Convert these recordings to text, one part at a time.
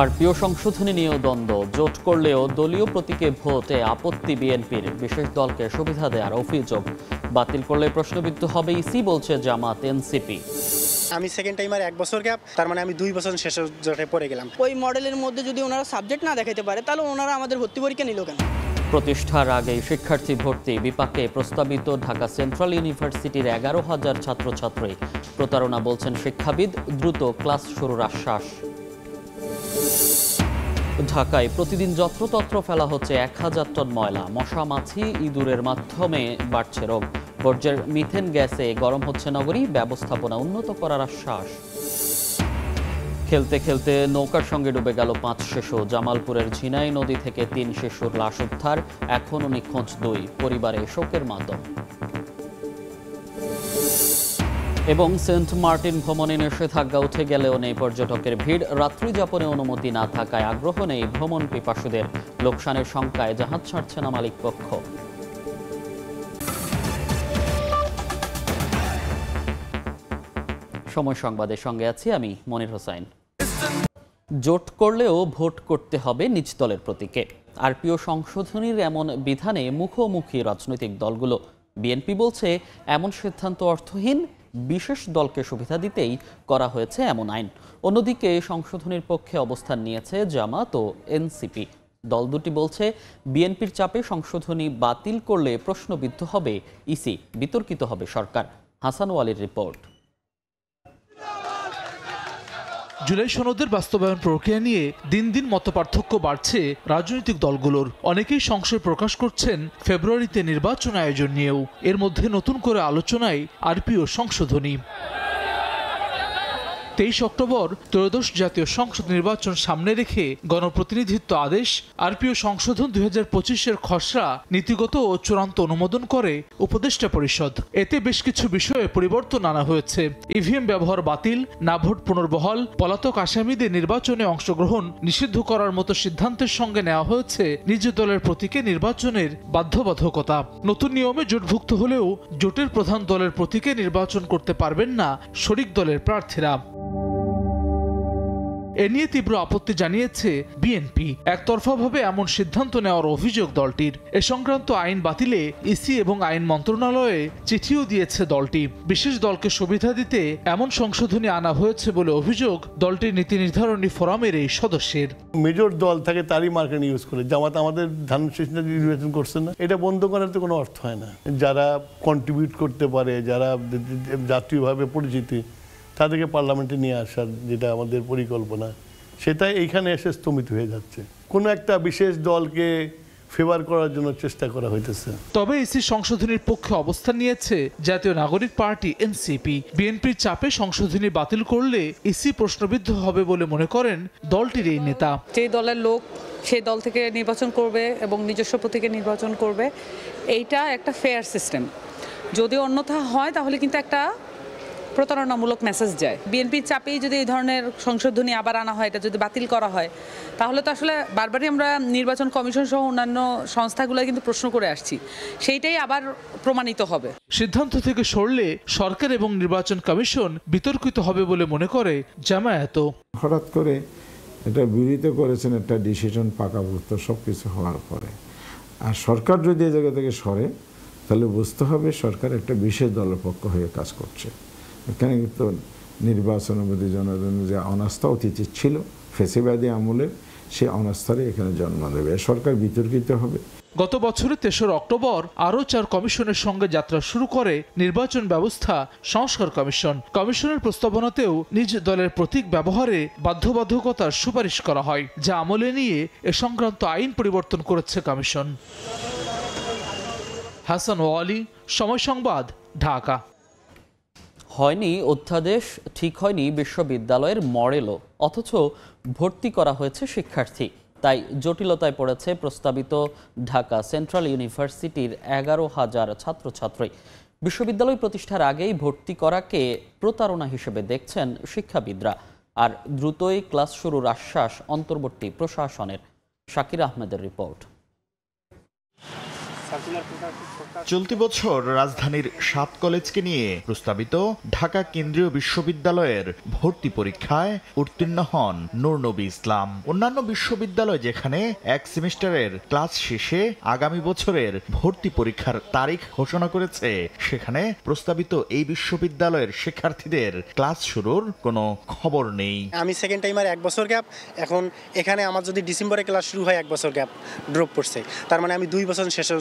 আর প্রিয় সংশোধনী নিয়েও দ্বন্দ্ব, জোট করলেও দলীয় প্রতীকে ভোটে আপত্তি বিএনপির, বিশেষ দলকে সুবিধা দেওয়ার অভিযোগ। বাতিল করলে প্রশ্নবিদ্ধ হবে ইসি, বলছে জামাত এনসিপি। আমি সেকেন্ড টাইমার 1 বছর গ্যাপ, তার মানে আমি 2 বছর শেষে জোটে পড়ে গেলাম। ওই মডেলের মধ্যে যদি ওনারা সাবজেক্ট না দেখাতে পারে তাহলে ওনারা আমাদের ভর্তি পরীক্ষা নিল কেন? প্রতিষ্ঠার আগেই শিক্ষার্থী ভর্তি বিপাকে প্রস্তাবিত ঢাকা সেন্ট্রাল ইউনিভার্সিটির 11,000 ছাত্রছাত্রী প্রতারণা, বলছেন শিক্ষাবিদ। দ্রুত ক্লাস শুরুর আশ্বাস। ঢাকায় প্রতিদিন যত্রতত্র ফেলা হচ্ছে 1000 টন ময়লা। মশা, মাছি, ইঁদুরের মাধ্যমে বাড়ছে রোগ। বর্জ্যের মিথেন গ্যাসে গরম হচ্ছে নগরী, ব্যবস্থাপনা উন্নত করার আশ্বাস। খেলতে খেলতে নৌকার সঙ্গে ডুবে গেল 5 শিশু। জামালপুরের ঝিনাই নদী থেকে 3 শিশুর লাশ উদ্ধার, এখনও নিখোঁজ 2। পরিবারে শোকের মাতম। এবং সেন্ট মার্টিন ভ্রমণে নিষেধাজ্ঞা উঠে গেলেও নেই পর্যটকের ভিড়। রাত্রি যাপনে অনুমতি না থাকায় আগ্রহ নেই ভ্রমণ পিপাসুদের। লোকসানের শঙ্কায় জাহাজ ছাড়ছে না মালিক পক্ষ। সময় সংবাদের সঙ্গে আছি আমি মনির হোসাইন। জোট করলেও ভোট করতে হবে নিজ দলের প্রতীকে। আর প্রিয় সংশোধনীর এমন বিধানে মুখোমুখি রাজনৈতিক দলগুলো। বিএনপি বলছে এমন সিদ্ধান্ত অর্থহীন, বিশেষ দলকে সুবিধা দিতেই করা হয়েছে এমন আইন। অন্যদিকে সংশোধনীর পক্ষে অবস্থান নিয়েছে জামাত ও এনসিপি। দল দুটি বলছে বিএনপির চাপে সংশোধনী বাতিল করলে প্রশ্নবিদ্ধ হবে ইসি, বিতর্কিত হবে সরকার। হাসান ওয়ালির রিপোর্ট। জুলাই সনদের বাস্তবায়ন প্রক্রিয়া নিয়ে দিন দিন মতপার্থক্য বাড়ছে রাজনৈতিক দলগুলোর। অনেকেই সংশয় প্রকাশ করছেন ফেব্রুয়ারিতে নির্বাচন আয়োজন নিয়েও। এর মধ্যে নতুন করে আলোচনায় আরপিও সংশোধনী। 23 অক্টোবর ত্রয়োদশ জাতীয় সংসদ নির্বাচন সামনে রেখে গণপ্রতিনিধিত্ব আদেশ, আরপিও সংশোধন 2025-এর খসড়া নীতিগত ও চূড়ান্ত অনুমোদন করে উপদেষ্টা পরিষদ। এতে বেশ কিছু বিষয়ে পরিবর্তন আনা হয়েছে। ইভিএম ব্যবহার বাতিল, না ভোট পুনর্বহাল, পলাতক আসামিদের নির্বাচনে অংশগ্রহণ নিষিদ্ধ করার মতো সিদ্ধান্তের সঙ্গে নেওয়া হয়েছে নিজ দলের প্রতীকে নির্বাচনের বাধ্যবাধকতা। নতুন নিয়মে জোটভুক্ত হলেও জোটের প্রধান দলের প্রতীকে নির্বাচন করতে পারবেন না শরিক দলের প্রার্থীরা। এ নিয়ে তীব্র আপত্তি জানিয়েছে বিএনপি। একতরফাভাবে এমন সিদ্ধান্ত নেওয়ার অভিযোগ দলটির। এ সংক্রান্ত আইন বাতিলে ইসি এবং আইন মন্ত্রণালয়ে চিঠিও দিয়েছে দলটি। বিশেষ দলকে সুবিধা দিতে এমন সংশোধনী আনা হয়েছে বলে অভিযোগ দলটির নীতি নির্ধারণী ফোরামের এই সদস্যের। মেজর দল থাকে তারই মার্কেট ইউজ করে। জামাত আমাদের ধান শেষ নির্বাচন করছে না, এটা বন্ধ করার তো কোনো অর্থ হয় না। যারা কন্ট্রিবিউট করতে পারে, যারা জাতীয়ভাবে পরিচিতি, তাদেরকে পার্লামেন্টে নিয়ে আসার যেটা আমাদের পরিকল্পনা, সেটা এইখানে এসে স্থমিত হয়ে যাচ্ছে। কোনো একটা বিশেষ দলকে ফেভার করার জন্য চেষ্টা করা হইতেছে। তবে ইসি সংশোধনীর পক্ষে অবস্থান নিয়েছে জাতীয় নাগরিক পার্টি এনসিপি। বিএনপির চাপে সংশোধনী বাতিল করলে ইসি প্রশ্নবিদ্ধ হবে বলে মনে করেন দলটির এই নেতা। যে দলের লোক সেই দল থেকে নির্বাচন করবে এবং নিজস্ব প্রতীকে নির্বাচন করবে, এইটা একটা ফেয়ার সিস্টেম। যদি অন্যথা হয় তাহলে কিন্তু একটা প্রতারণামূলক মেসেজ যায়। বিএনপির চাপেই যদি এই ধরনের সংশোধনী আবার আনা হয়, এটা যদি বাতিল করা হয়, তাহলে তো আসলে বারবারই আমরা নির্বাচন কমিশন সহ অন্যান্য সংস্থাগুলো কিন্তু প্রশ্ন করে আসছি, সেইটাই আবার প্রমাণিত হবে। সিদ্ধান্ত থেকে সরলে সরকার এবং নির্বাচন কমিশন বিতর্কিত হবে বলে মনে করে জামায়াত। হঠাৎ করে এটা বিরোধিতা করেছেন একটা ডিসিশন পাকাপোক্ত সবকিছু হওয়ার পরে। আর সরকার যদি এই জায়গা থেকে সরে তাহলে বুঝতে হবে সরকার একটা বিশেষ দলের পক্ষ হয়ে কাজ করছে। এখানে কিন্তু নির্বাচনের প্রতি জনগণের যে অনাস্থা অতীতে ছিল ফেসিবাদী আমলের, সে অনাস্থারই এখানে জন্ম দেবে। সরকার বিতর্কিত হবে। গত বছরের 3 অক্টোবর আরও 4 কমিশনের সঙ্গে যাত্রা শুরু করে নির্বাচন ব্যবস্থা সংস্কার কমিশন। কমিশনের প্রস্তাবনাতেও নিজ দলের প্রতীক ব্যবহারে বাধ্যবাধকতার সুপারিশ করা হয়, যা আমলে নিয়ে এ সংক্রান্ত আইন পরিবর্তন করেছে কমিশন। হাসান ওয়ালি, সময় সংবাদ, ঢাকা। হয়নি অধ্যাদেশ, ঠিক হয়নি বিশ্ববিদ্যালয়ের মডেলও, অথচ ভর্তি করা হয়েছে শিক্ষার্থী। তাই জটিলতায় পড়েছে প্রস্তাবিত ঢাকা সেন্ট্রাল ইউনিভার্সিটির 11,000 ছাত্রছাত্রী। বিশ্ববিদ্যালয় প্রতিষ্ঠার আগেই ভর্তি করাকে প্রতারণা হিসেবে দেখছেন শিক্ষাবিদরা। আর দ্রুতই ক্লাস শুরুর আশ্বাস অন্তর্বর্তী প্রশাসনের। শাকির আহমেদের রিপোর্ট। চলতি বছর রাজধানীর 7 কলেজকে নিয়ে প্রস্তাবিত ঢাকা কেন্দ্রীয় বিশ্ববিদ্যালয়ের ভর্তি পরীক্ষায় উত্তীর্ণ হন নূর নবী ইসলাম। অন্যান্য বিশ্ববিদ্যালয় যেখানে এক সেমিস্টারের ক্লাস শেষে আগামী বছরের ভর্তি পরীক্ষার তারিখ ঘোষণা করেছে, সেখানে প্রস্তাবিত এই বিশ্ববিদ্যালয়ের শিক্ষার্থীদের ক্লাস শুরুর কোনো খবর নেই। আমি সেকেন্ড টাইমার 1 বছর গ্যাপ, এখন এখানে আমার যদি ডিসেম্বরে ক্লাস শুরু হয় 1 বছর গ্যাপ ড্রপ পড়ছে, তার মানে আমি 2 বছর শেষে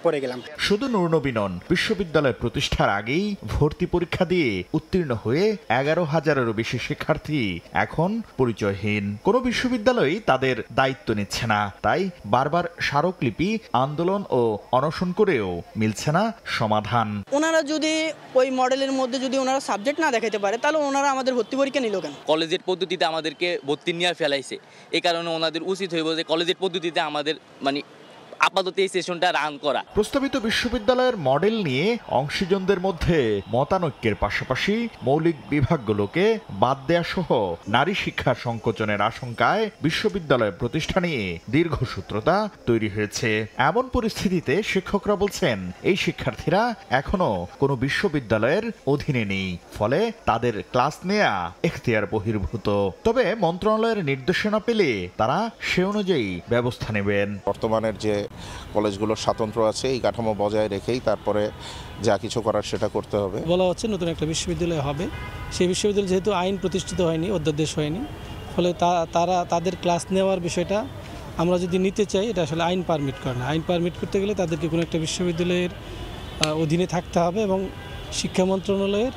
পড়ে গেলাম। শুধু নূর নবী নন, বিশ্ববিদ্যালয় প্রতিষ্ঠার আগেই ভর্তি পরীক্ষা দিয়ে উত্তীর্ণ হয়ে 11,000-এরও বেশি শিক্ষার্থী এখন পরিচয়হীন। কোনো বিশ্ববিদ্যালয়ই তাদের দায়িত্ব নিচ্ছে না, তাই বারবার স্মারকলিপি, আন্দোলন ও অনশন করেও মিলছে না সমাধান। ওনারা যদি ওই মডেলের মধ্যে যদি ওনারা সাবজেক্ট না দেখাতে পারে, তাহলে ওনারা আমাদের ভর্তি পরীক্ষা নিল কেন? কলেজের পদ্ধতিতে আমাদেরকে ভর্তি নিয়ে ফেলাইছে, এই কারণে ওনাদের উচিত হইব যে কলেজের পদ্ধতিতে আমাদের আপাতত এই সেশনটা রান করা। প্রস্তাবিত বিশ্ববিদ্যালয়ের মডেল নিয়ে অংশীজনদের মধ্যে মতানৈক্যের পাশাপাশি মৌলিক বিভাগগুলোকে বাদ দেয়া সহ নারী শিক্ষা সংকোচনের আশঙ্কায় বিশ্ববিদ্যালয় প্রতিষ্ঠা নিয়ে দীর্ঘসূত্রতা তৈরি হয়েছে। এমন পরিস্থিতিতে শিক্ষকরা বলছেন, এই শিক্ষার্থীরা এখনো কোনো বিশ্ববিদ্যালয়ের অধীনে নেই, ফলে তাদের ক্লাস নেয়া এখতিয়ার বহির্ভূত। তবে মন্ত্রণালয়ের নির্দেশনা পেলে তারা সে অনুযায়ী ব্যবস্থা নেবেন। বর্তমানের যে কলেজগুলোর স্বাতন্ত্র্য আছে, এই কাঠামো বজায় রেখেই তারপরে যা কিছু করার সেটা করতে হবে। বলা হচ্ছে নতুন একটা বিশ্ববিদ্যালয় হবে, সেই বিশ্ববিদ্যালয় যেহেতু আইন প্রতিষ্ঠিত হয়নি, অধ্যাদেশ হয়নি, ফলে তারা তাদের ক্লাস নেওয়ার বিষয়টা আমরা যদি নিতে চাই, এটা আসলে আইন পারমিট করে না। আইন পারমিট করতে গেলে তাদেরকে কোনো একটা বিশ্ববিদ্যালয়ের অধীনে থাকতে হবে এবং শিক্ষা মন্ত্রণালয়ের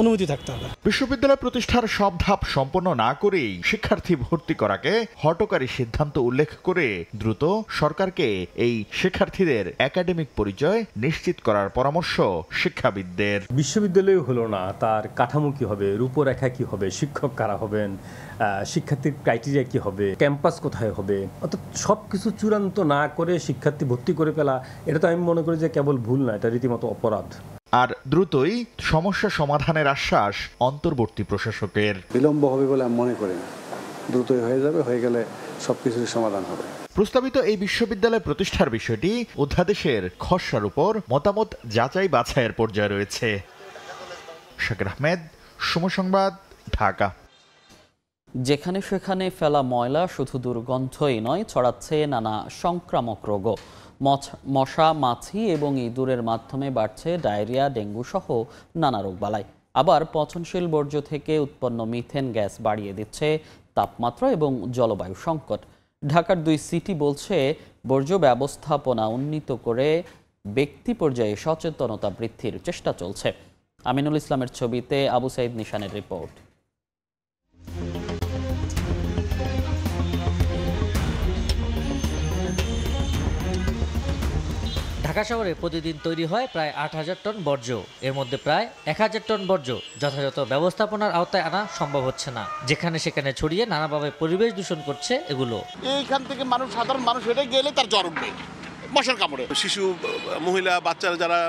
অনুমতি থাকতে হবে। বিশ্ববিদ্যালয় প্রতিষ্ঠার সব ধাপ সম্পন্ন না করেই শিক্ষার্থী ভর্তি করাকে হঠকারী সিদ্ধান্ত উল্লেখ করে দ্রুত সরকারকে এই শিক্ষার্থীদের একাডেমিক পরিচয় নিশ্চিত করার পরামর্শ শিক্ষাবিদদের। বিশ্ববিদ্যালয় হলো না, তার কাঠামো কি হবে, রূপরেখা কি হবে, শিক্ষক কারা হবেন, শিক্ষার্থীর ক্রাইটেরিয়া কি হবে, ক্যাম্পাস কোথায় হবে, অর্থাৎ সব কিছু চূড়ান্ত না করে শিক্ষার্থী ভর্তি করে ফেলা, এটা তো আমি মনে করি যে কেবল ভুল না, এটা রীতিমতো অপরাধ। আর দ্রুতই সমস্যা সমাধানের আশ্বাস অন্তর্বর্তী প্রশাসকের। বিলম্ব হবে বলে আমি মনে করি না, দ্রুতই হয়ে যাবে, হয়ে গেলে সবকিছুর সমাধান হবে। প্রস্তাবিত এই বিশ্ববিদ্যালয় প্রতিষ্ঠার বিষয়টি অধ্যাদেশের খসড়ার উপর মতামত যাচাই বাছাইয়ের পর্যায়ে রয়েছে। শাকির আহমেদ, সময় সংবাদ, ঢাকা। যেখানে সেখানে ফেলা ময়লা শুধু দুর্গন্ধই নয়, ছড়াচ্ছে নানা সংক্রামক রোগও। মশা, মাছি এবং ইঁদুরের মাধ্যমে বাড়ছে ডায়রিয়া, ডেঙ্গু সহ নানা রোগবালাই। আবার পচনশীল বর্জ্য থেকে উৎপন্ন মিথেন গ্যাস বাড়িয়ে দিচ্ছে তাপমাত্রা এবং জলবায়ু সংকট। ঢাকার 2 সিটি বলছে, বর্জ্য ব্যবস্থাপনা উন্নীত করে ব্যক্তি পর্যায়ে সচেতনতা বৃদ্ধির চেষ্টা চলছে। আমিনুল ইসলামের ছবিতে আবু সাইদ নিশানের রিপোর্ট। ঢাকা শহরে প্রতিদিন তৈরি হয় প্রায় 8,000 টন বর্জ্য। এর মধ্যে প্রায় 1,000 টন বর্জ্য যথাযথ ব্যবস্থাপনার আওতায় আনা সম্ভব হচ্ছে না। যেখানে সেখানে ছড়িয়ে নানাভাবে পরিবেশ দূষণ করছে এগুলো। এইখান থেকে সাধারণ মানুষ হেঁটে গেলে তার জ্বর উঠবে মশার কামড়ে। শিশু, মহিলা, বাচ্চারা যারা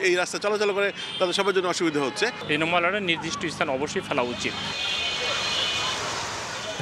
এই রাস্তা চলাচল করে, তাদের সবার জন্য অসুবিধা হচ্ছে। এই ময়লাটা নির্দিষ্ট স্থান অবশ্যই ফেলা উচিত।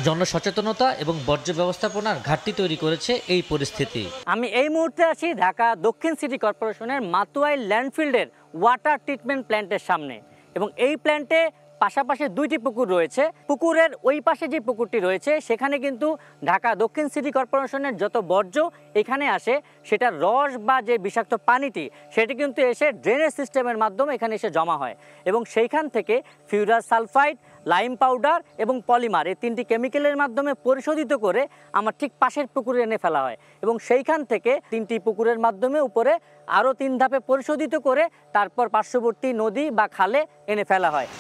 জনসচেতনতা এবং বর্জ্য ব্যবস্থাপনার ঘাটতি তৈরি করেছে এই পরিস্থিতি। আমি এই মুহূর্তে আছি ঢাকা দক্ষিণ সিটি কর্পোরেশনের মাতুয়াই ল্যান্ডফিল্ডের ওয়াটার ট্রিটমেন্ট প্ল্যান্টের সামনে, এবং এই প্ল্যান্টে পাশাপাশি 2টি পুকুর রয়েছে। পুকুরের ওই পাশে যে পুকুরটি রয়েছে, সেখানে কিন্তু ঢাকা দক্ষিণ সিটি কর্পোরেশনের যত বর্জ্য এখানে আসে, সেটার রস বা যে বিষাক্ত পানিটি, সেটি কিন্তু এসে ড্রেনেজ সিস্টেমের মাধ্যমে এখানে এসে জমা হয়, এবং সেইখান থেকে ফিউরাস সালফাইড, লাইম পাউডার এবং পলিমার, এই 3টি কেমিক্যালের মাধ্যমে পরিশোধিত করে আমার ঠিক পাশের পুকুরে এনে ফেলা হয়, এবং সেইখান থেকে 3টি পুকুরের মাধ্যমে উপরে আরও 3 ধাপে পরিশোধিত করে তারপর পার্শ্ববর্তী নদী বা খালে এনে ফেলা হয়।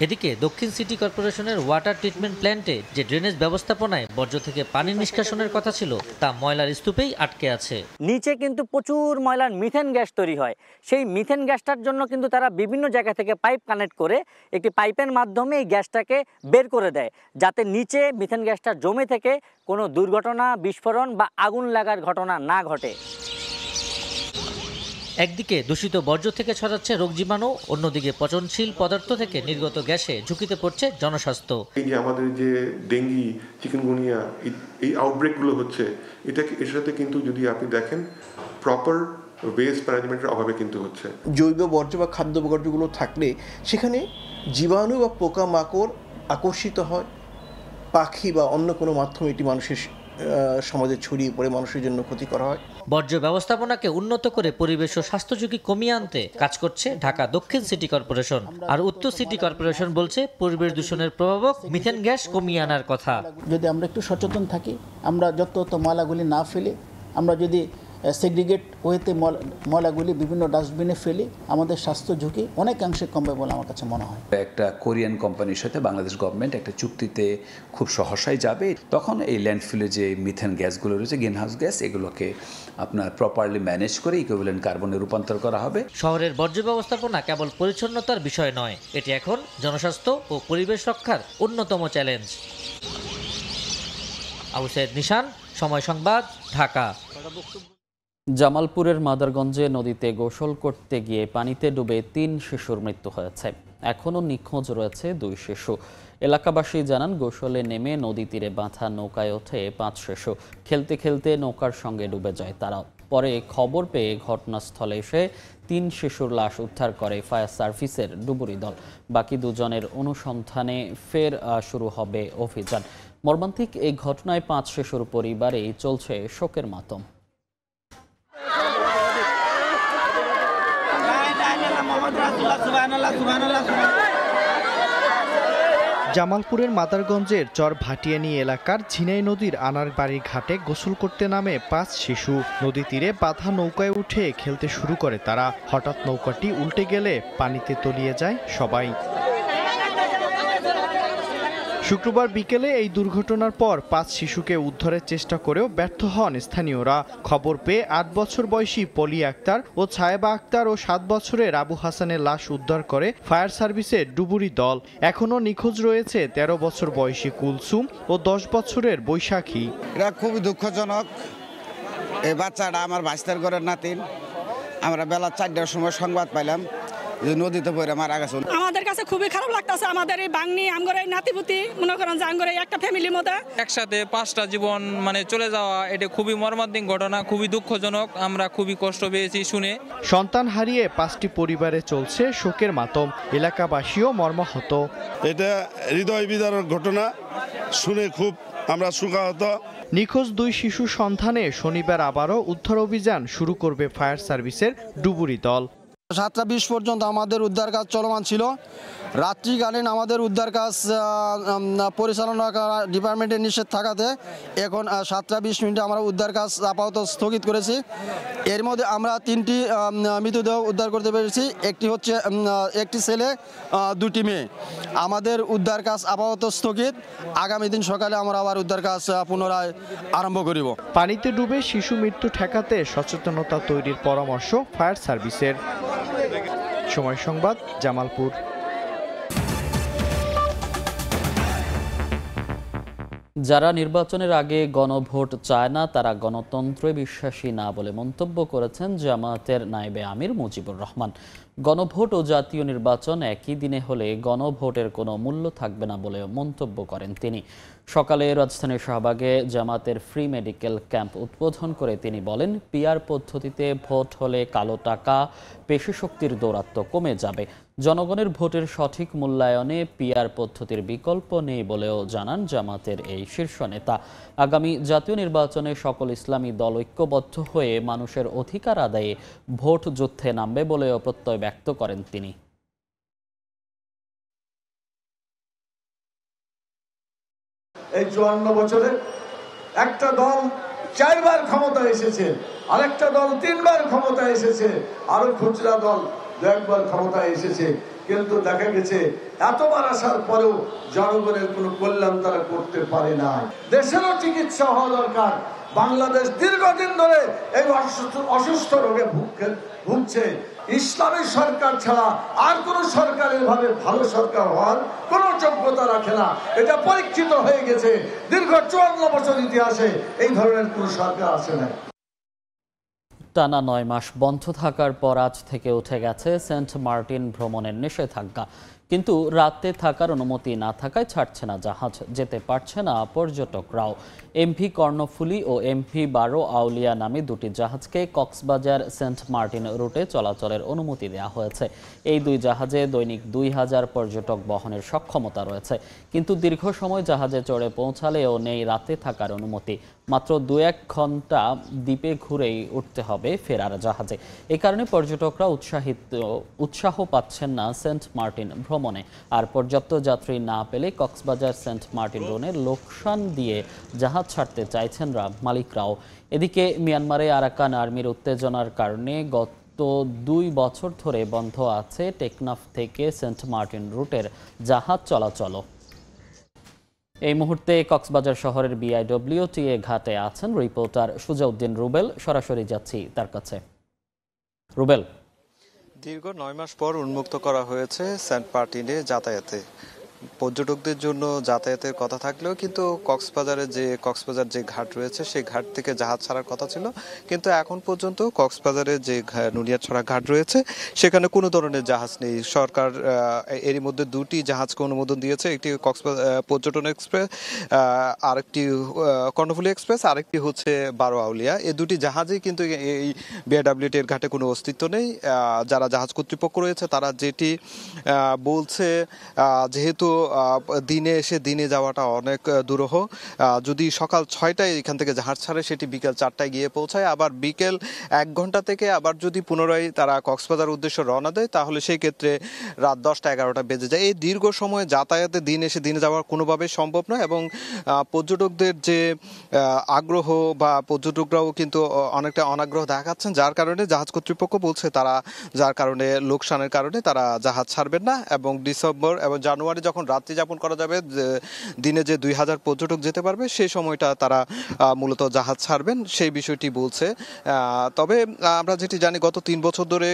এদিকে দক্ষিণ সিটি কর্পোরেশনের ওয়াটার ট্রিটমেন্ট প্ল্যান্টে যে ড্রেনেজ ব্যবস্থাপনায় বর্জ্য থেকে পানি নিষ্কাশনের কথা ছিল, তা ময়লার স্তূপেই আটকে আছে। নিচে কিন্তু প্রচুর ময়লার মিথেন গ্যাস তৈরি হয়। সেই মিথেন গ্যাসটার জন্য কিন্তু তারা বিভিন্ন জায়গা থেকে পাইপ কানেক্ট করে একটি পাইপের মাধ্যমে এই গ্যাসটাকে বের করে দেয়, যাতে নিচে মিথেন গ্যাসটা জমে থেকে কোনো দুর্ঘটনা, বিস্ফোরণ বা আগুন লাগার ঘটনা না ঘটে। একদিকে দূষিত বর্জ্য থেকে ছড়াচ্ছে রোগ জীবাণু, অন্যদিকে পচনশীল পদার্থ থেকে নির্গত গ্যাসে ঝুঁকিতে পড়ছে জনস্বাস্থ্য। এই যে আমাদের যে ডেঙ্গি, চিকেনগুনিয়া, এই আউটব্রেকগুলো হচ্ছে, এর সাথে কিন্তু যদি আপনি দেখেন প্রপার ওয়েস্ট ম্যানেজমেন্টের অভাবে কিন্তু হচ্ছে। জৈব বর্জ্য বা খাদ্য বর্জ্যগুলো থাকলে সেখানে জীবাণু বা পোকামাকড় আকর্ষিত হয়, পাখি বা অন্য কোনো মাধ্যমে এটি মানুষের সমাজে ছড়িয়ে পড়ে মানুষের জন্য ক্ষতিকর হয়। বর্জ্য ব্যবস্থাপনাকে উন্নত করে পরিবেশ ও স্বাস্থ্য ঝুঁকি কমিয়ে আনতে কাজ করছে ঢাকা দক্ষিণ সিটি কর্পোরেশন। আর উত্তর সিটি কর্পোরেশন বলছে পরিবেশ দূষণের প্রভাবক মিথেন গ্যাস কমিয়ে আনার কথা। যদি আমরা একটু সচেতন থাকি, আমরা যত ময়লাগুলি না ফেলে, আমরা যদি সেগ্রিগেট ওয়েতে ময়লাগুলি বিভিন্ন ডাস্টবিনে ফেলি, আমাদের স্বাস্থ্য ঝুঁকি অনেকাংশে কমবে বলে আমার কাছে মনে হয়। একটা কোরিয়ান কোম্পানির সাথে বাংলাদেশ গভর্নমেন্ট একটা চুক্তিতে খুব সহসাই যাবে, তখন এই ল্যান্ডফিলে যে মিথেন গ্যাসগুলো রয়েছে, গ্রিন হাউস গ্যাস, এগুলোকে আপনার প্রপারলি ম্যানেজ করে ইকুইভ্যালেন্ট কার্বনে রূপান্তর করা হবে। শহরের বর্জ্য ব্যবস্থাপনা কেবল পরিচ্ছন্নতার বিষয় নয়, এটি এখন জনস্বাস্থ্য ও পরিবেশ রক্ষার অন্যতম চ্যালেঞ্জ। আবু সাইদ নিশান, সময় সংবাদ, ঢাকা। জামালপুরের মাদারগঞ্জে নদীতে গোসল করতে গিয়ে পানিতে ডুবে 3 শিশুর মৃত্যু হয়েছে। এখনও নিখোঁজ রয়েছে 2 শিশু। এলাকাবাসী জানান, গোসলে নেমে নদী তীরে বাঁধা নৌকায় ওঠে 5 শিশু। খেলতে খেলতে নৌকার সঙ্গে ডুবে যায় তারা। পরে খবর পেয়ে ঘটনাস্থলে এসে 3 শিশুর লাশ উদ্ধার করে ফায়ার সার্ভিসের ডুবুরি দল। বাকি 2 জনের অনুসন্ধানে ফের শুরু হবে অভিযান। মর্মান্তিক এই ঘটনায় 5 শিশুর পরিবারেই চলছে শোকের মাতম। জামালপুরের মাদারগঞ্জের চর ভাটিয়ানি এলাকার ঝিনাই নদীর আনার বাড়ির ঘাটে গোসল করতে নামে 5 শিশু। নদী তীরে বাঁধা নৌকায় উঠে খেলতে শুরু করে তারা। হঠাৎ নৌকাটি উল্টে গেলে পানিতে তলিয়ে যায় সবাই। শুক্রবার বিকেলে এই দুর্ঘটনার পর 5 শিশুকে উদ্ধারের চেষ্টা করেও ব্যর্থ হন স্থানীয়রা। খবর পেয়ে 8 বছর বয়সী পলি আক্তার ও ছায়েবা আক্তার ও 7 বছরের আবু হাসানের লাশ উদ্ধার করে ফায়ার সার্ভিসের ডুবুরি দল। এখনও নিখোঁজ রয়েছে 13 বছর বয়সী কুলসুম ও 10 বছরের বৈশাখী। এটা খুবই দুঃখজনক। এই বাচ্চাটা আমার ভাইস্তার ঘরের নাতিন। আমরা বেলা 4টার সময় সংবাদ পাইলাম যে নদীতে পড়ে মারা গেছে। আমাদের কাছে খুবই খারাপ লাগতেছে। আমাদের এই বাংনি আমগরে এই নাতিপুতি মনে করেন যে আমগরে একটা ফ্যামিলির মতো একসাথে 5টা জীবন চলে যাওয়া, এটা খুবই মর্মান্তিক ঘটনা, খুবই দুঃখজনক। আমরা খুবই কষ্ট পেয়েছি শুনে। সন্তান হারিয়ে 5টি পরিবারে চলছে শোকের মাতম। এলাকাবাসীও মর্মাহত। এটা হৃদয় বিদারক ঘটনা, শুনে খুব আমরা শোকাহত। নিখোঁজ 2 শিশু সন্ধানে শনিবার আবারও উদ্ধার অভিযান শুরু করবে ফায়ার সার্ভিসের ডুবুরি দল। 7টা 20 পর্যন্ত আমাদের উদ্ধার কাজ চলমান ছিল। রাত্রিকালীন আমাদের উদ্ধার কাজ পরিচালনা করা ডিপার্টমেন্টের নিষেধ থাকাতে এখন 7টা 20 আমরা উদ্ধার কাজ আপাতত স্থগিত করেছি। এর মধ্যে আমরা 3টি মৃতদেহ উদ্ধার করতে পেরেছি। একটি ছেলে, 2টি মেয়ে। আমাদের উদ্ধার কাজ আপাতত স্থগিত। আগামী দিন সকালে আমরা আবার উদ্ধার কাজ পুনরায় আরম্ভ করিব। পানিতে ডুবে শিশু মৃত্যু ঠেকাতে সচেতনতা তৈরির পরামর্শ ফায়ার সার্ভিসের। সময় সংবাদ, জামালপুর। যারা নির্বাচনের আগে গণভোট চায় না, তারা গণতন্ত্রে বিশ্বাসী না বলে মন্তব্য করেছেন জামায়াতের নায়েবে আমির মুজিবুর রহমান। গণভোট ও জাতীয় নির্বাচন একই দিনে হলে গণভোটের কোনো মূল্য থাকবে না বলে মন্তব্য করেন তিনি। সকালে রাজধানীর শাহবাগে জামায়াতের ফ্রি মেডিকেল ক্যাম্প উদ্বোধন করে তিনি বলেন, পিআর পদ্ধতিতে ভোট হলে কালো টাকা, পেশি শক্তির দৌরাত্ম্য কমে যাবে। জনগণের ভোটের সঠিক মূল্যায়নে পিআর পদ্ধতির বিকল্প নেই বলেও জানান জামায়াতের এই শীর্ষ নেতা। আগামী জাতীয় নির্বাচনে সকল ইসলামী দল ঐক্যবদ্ধ হয়ে মানুষের অধিকার আদায়ে ভোট যুদ্ধে নামবে বলেও প্রত্যয় ব্যক্ত করেন তিনি। এই 54 বছরে একটা দল 4 বার ক্ষমতা এসেছে, আরেকটা দল 3 বার ক্ষমতা এসেছে, আরো খুচরা দল 2 বার ক্ষমতা এসেছে। কিন্তু দেখা গেছে এতবার আসার পরেও জনগণের কোনো কল্যাণ তারা করতে পারে না। দেশেরও চিকিৎসা হওয়া দরকার। বাংলাদেশ দীর্ঘদিন ধরে এই অসুস্থ রোগে ভুগছে। ইসলামী সরকার ছাড়া আর কোন সরকারের ভাবে ভালো সরকার হওয়ার কোন যোগ্যতা রাখে না। এটা পরীক্ষিত হয়ে গেছে। দীর্ঘ 54 বছর ইতিহাসে এই ধরনের কোন সরকার আসে না। টানা 9 মাস বন্ধ থাকার পর আজ থেকে উঠে গেছে সেন্ট মার্টিন ভ্রমণের নিষেধাজ্ঞা। কিন্তু রাতে থাকার অনুমতি না থাকায় ছাড়ছে না জাহাজ, যেতে পারছে না পর্যটকরাও। এমভি কর্ণফুলী ও এমভি 12 আউলিয়া নামে দুটি জাহাজকে কক্সবাজার সেন্ট মার্টিন রুটে চলাচলের অনুমতি দেওয়া হয়েছে। এই দুই জাহাজে দৈনিক 2000 পর্যটক বহনের সক্ষমতা রয়েছে, কিন্তু দীর্ঘ সময় জাহাজে চড়ে পৌঁছালেও নেই রাতে থাকার অনুমতি। মাত্র 2-1 ঘন্টা দ্বীপে ঘুরেই উঠতে হবে ফেরার জাহাজে। এ কারণে পর্যটকরা উৎসাহ পাচ্ছেন না সেন্ট মার্টিন ভ্রমণে। আর পর্যাপ্ত যাত্রী না পেলে কক্সবাজার সেন্ট মার্টিন রোডে লোকসান দিয়ে জাহাজ ছাড়তে চাইছেন মালিকরাও। এদিকে মিয়ানমারে আরাকান আর্মির উত্তেজনার কারণে গত 2 বছর ধরে বন্ধ আছে টেকনাফ থেকে সেন্ট মার্টিন রুটের জাহাজ চলাচল। এই মুহূর্তে কক্সবাজার শহরের বিআইডব্লিউটিএ ঘাটে আছেন রিপোর্টার সুজাউদ্দিন রুবেল। সরাসরি যাচ্ছি তার কাছে। রুবেল, দীর্ঘ 9 মাস পর উন্মুক্ত করা হয়েছে সেন্ট মার্টিনে যাতায়াতে। পর্যটকদের জন্য যাতায়াতের কথা থাকলেও কিন্তু কক্সবাজার যে ঘাট রয়েছে সেই ঘাট থেকে জাহাজ ছাড়ার কথা ছিল, কিন্তু এখন পর্যন্ত কক্সবাজারের যে নুনিয়াছড়া ঘাট রয়েছে সেখানে কোনো ধরনের জাহাজ নেই। সরকার এরই মধ্যে 2টি জাহাজকে অনুমোদন দিয়েছে, একটি কক্সবাজার পর্যটন এক্সপ্রেস, আরেকটি কর্ণফুলী এক্সপ্রেস, আরেকটি হচ্ছে 12 আউলিয়া। এই 2টি জাহাজেই কিন্তু এই বিআইডব্লিউটি এর ঘাটে কোনো অস্তিত্ব নেই। যারা জাহাজ কর্তৃপক্ষ রয়েছে তারা যেটি বলছে, যেহেতু দিনে এসে দিনে যাওয়াটা অনেক দুরূহ, যদি সকাল 6টায় এখান থেকে জাহাজ ছাড়ে সেটি বিকেল 4টায় গিয়ে পৌঁছায়, আবার বিকেল 1 ঘন্টা থেকে আবার যদি পুনরায় তারা কক্সবাজার উদ্দেশ্যে রওনা দেয় তাহলে সেই ক্ষেত্রে রাত 10টা 11টা বেজে যায়। এই দীর্ঘ সময় যাতায়াতে দিন এসে দিনে যাওয়া কোনোভাবেই সম্ভব নয় এবং পর্যটকদের যে আগ্রহ বা পর্যটকরাও কিন্তু অনেকটা অনাগ্রহ দেখাচ্ছেন, যার কারণে জাহাজ কর্তৃপক্ষ বলছে তারা যার কারণে লোকসানের কারণে তারা জাহাজ ছাড়বেন না এবং ডিসেম্বর এবং জানুয়ারি যখন রাত্রি যাপন করা যাবে, দিনে যে 2000 পর্যটক যেতে পারবে সেই সময়টা তারা মূলত জাহাজ ছাড়বেন, সেই বিষয়টি বলছে। তবে আমরা যেটি জানি গত 3 বছর ধরে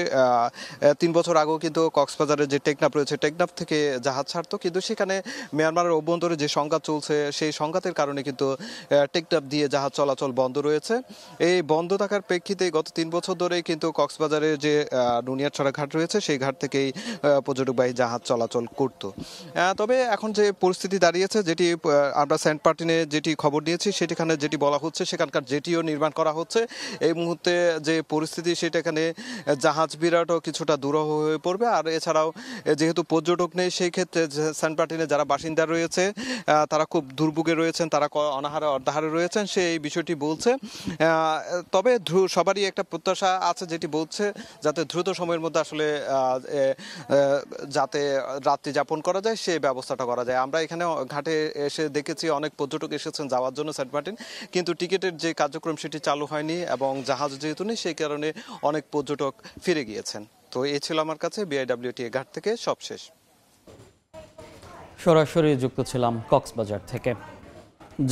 3 বছর আগেও কিন্তু কক্সবাজারের যে টেকনাফ রয়েছে টেকনাফ থেকে জাহাজ ছাড়তো, কিন্তু সেখানে মিয়ানমারের অভ্যন্তরে যে সংঘাত চলছে সেই সংঘাতের কারণে কিন্তু টেকনাফ দিয়ে জাহাজ চলাচল বন্ধ রয়েছে। এই বন্ধ থাকার প্রেক্ষিতে গত 3 বছর ধরেই কিন্তু কক্সবাজারের যে নুনিয়াছড়া ঘাট রয়েছে সেই ঘাট থেকেই পর্যটকবাহী জাহাজ চলাচল করত। তবে এখন যে পরিস্থিতি দাঁড়িয়েছে, যেটি আমরা সেন্ট মার্টিনে যেটি খবর নিয়েছি সেখানে যেটি বলা হচ্ছে সেখানকার জেটিও নির্মাণ করা হচ্ছে। এই মুহূর্তে যে পরিস্থিতি সেটা এখানে জাহাজ বিরাটও কিছুটা দুরূহ হয়ে পড়বে। আর এছাড়াও যেহেতু পর্যটক নেই সেই ক্ষেত্রে সেন্ট মার্টিনে যারা বাসিন্দা রয়েছে তারা খুব দুর্ভোগে রয়েছেন, তারা অনাহারে অর্ধাহারে রয়েছেন, সে এই বিষয়টি বলছে। তবে সবারই একটা প্রত্যাশা আছে যেটি বলছে যাতে দ্রুত সময়ের মধ্যে আসলে যাতে রাত্রি যাপন করা যায় সেই ব্যবস্থাটা করা যায়। আমরা এখানে ঘাটে এসে দেখেছি অনেক পর্যটক এসেছেন যাওয়ার জন্য সেন্ট মার্টিন, কিন্তু টিকিটের যে কার্যক্রম সেটি চালু হয়নি এবং জাহাজ যেহেতু নেই সেই কারণে অনেক পর্যটক ফিরে গিয়েছেন। তো এই ছিল আমার কাছে বিআইডব্লিউটি ঘাট থেকে সবশেষ। সরাসরি যুক্ত ছিলাম কক্সবাজার থেকে।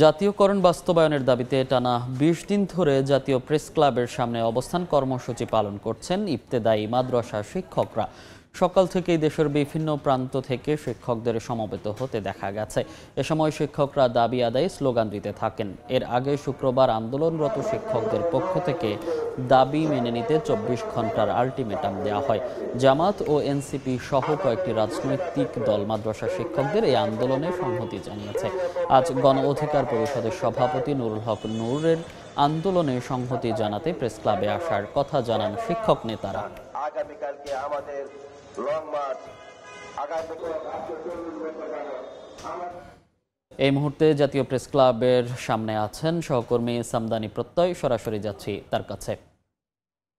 জাতীয়করণ বাস্তবায়নের দাবিতে টানা 20 দিন ধরে জাতীয় প্রেস ক্লাবের সামনে অবস্থান কর্মসূচি পালন করছেন ইবতেদায়ী মাদ্রাসা শিক্ষকরা। সকাল থেকেই দেশের বিভিন্ন প্রান্ত থেকে শিক্ষকদের সমবেত হতে দেখা গেছে। এ সময় শিক্ষকরা দাবি আদায়ে স্লোগান দিতে থাকেন। এর আগে শুক্রবার আন্দোলনরত শিক্ষকদের পক্ষ থেকে দাবি মেনে নিতে 24 ঘন্টার আলটিমেটাম দেওয়া হয়। জামাত ও এনসিপি সহ কয়েকটি রাজনৈতিক দল মাদ্রাসা শিক্ষকদের এই আন্দোলনে সংহতি জানিয়েছে। আজ গণ অধিকার পরিষদের সভাপতি নুরুল হক নূরের আন্দোলনে সংহতি জানাতে প্রেস ক্লাবে আসার কথা জানান শিক্ষক নেতারা। আগামীকালকে আমাদের লং মার্চ এই মুহূর্তে জাতীয় প্রেস ক্লাবের সামনে আছেন সহকর্মী সামদানি প্রত্যয়। সরাসরি যাচ্ছি তার কাছে।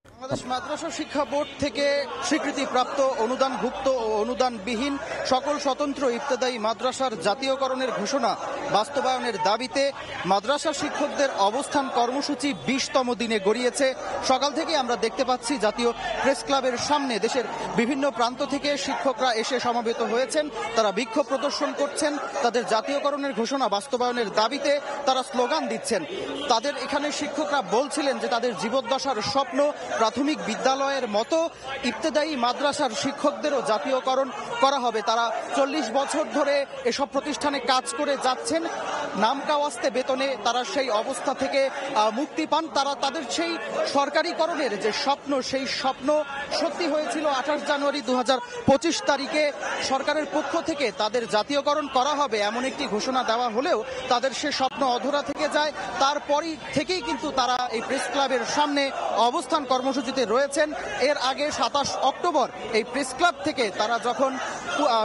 বাংলাদেশ মাদ্রাসা শিক্ষা বোর্ড থেকে স্বীকৃতিপ্রাপ্ত অনুদানভুক্ত ও অনুদানবিহীন সকল স্বতন্ত্র ইবতেদায়ী মাদ্রাসার জাতীয়করণের ঘোষণা বাস্তবায়নের দাবিতে মাদ্রাসা শিক্ষকদের অবস্থান কর্মসূচি 20তম দিনে গড়িয়েছে। সকাল থেকে আমরা দেখতে পাচ্ছি জাতীয় প্রেস ক্লাবের সামনে দেশের বিভিন্ন প্রান্ত থেকে শিক্ষকরা এসে সমবেত হয়েছেন। তারা বিক্ষোভ প্রদর্শন করছেন, তাদের জাতীয়করণের ঘোষণা বাস্তবায়নের দাবিতে তারা স্লোগান দিচ্ছেন। তাদের এখানে শিক্ষকরা বলছিলেন যে তাদের জীবদ্দশার স্বপ্ন প্রাথমিক বিদ্যালয়ের মতো ইবতেদায়ী মাদ্রাসার শিক্ষকদেরও জাতীয়করণ করা হবে। তারা 40 বছর ধরে এসব প্রতিষ্ঠানে কাজ করে যাচ্ছেন। নামকাওয়াস্তে বেতনে তারা সেই অবস্থা থেকে মুক্তি পান। তারা তাদের সেই সরকারিকরণের যে স্বপ্ন, সেই স্বপ্ন সত্যি হয়েছিল 28 জানুয়ারি 2025 তারিখে সরকারের পক্ষ থেকে তাদের জাতীয়করণ করা হবে এমন একটি ঘোষণা দেওয়া হলেও তাদের সে স্বপ্ন অধরা থেকে যায়। তারপরই থেকেই কিন্তু তারা এই প্রেস ক্লাবের সামনে অবস্থান কর্মসূচিতে রয়েছেন। এর আগে 27 অক্টোবর এই প্রেস ক্লাব থেকে তারা যখন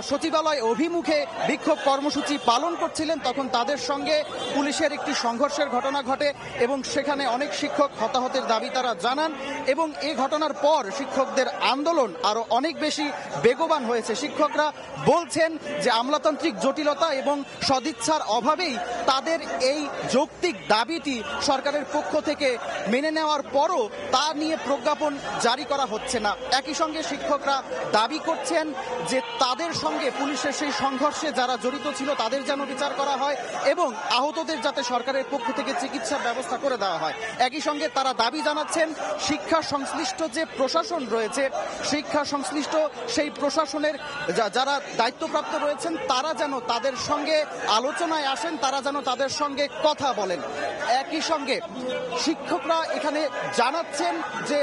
সচিবালয় অভিমুখে বিক্ষোভ কর্মসূচি পালন করছিলেন তখন তাদের সঙ্গে পুলিশের একটি সংঘর্ষের ঘটনা ঘটে এবং সেখানে অনেক শিক্ষক হতাহতের দাবি তারা জানান এবং এই ঘটনার পর শিক্ষকদের আন্দোলন আরো অনেক বেশি বেগবান হয়েছে। শিক্ষকরা বলছেন যে আমলাতান্ত্রিক জটিলতা এবং সদিচ্ছার অভাবেই তাদের এই যৌক্তিক দাবিটি সরকারের পক্ষ থেকে মেনে নেওয়ার পরও তা নিয়ে প্রজ্ঞাপন জারি করা হচ্ছে না। একই সঙ্গে শিক্ষকরা দাবি করছেন যে তাদের সঙ্গে পুলিশের সেই সংঘর্ষে যারা জড়িত ছিল তাদের যেন বিচার করা হয় এবং আহতদের যাতে সরকারের পক্ষ থেকে চিকিৎসার ব্যবস্থা করে দেওয়া হয়। একই সঙ্গে তারা দাবি জানাচ্ছেন শিক্ষা সংশ্লিষ্ট যে প্রশাসন রয়েছে, শিক্ষা সংশ্লিষ্ট সেই প্রশাসনের যারা দায়িত্বপ্রাপ্ত রয়েছেন তারা যেন তাদের সঙ্গে আলোচনায় আসেন, তারা যেন তাদের সঙ্গে কথা বলেন। একই সঙ্গে শিক্ষকরা এখানে জানাচ্ছেন যে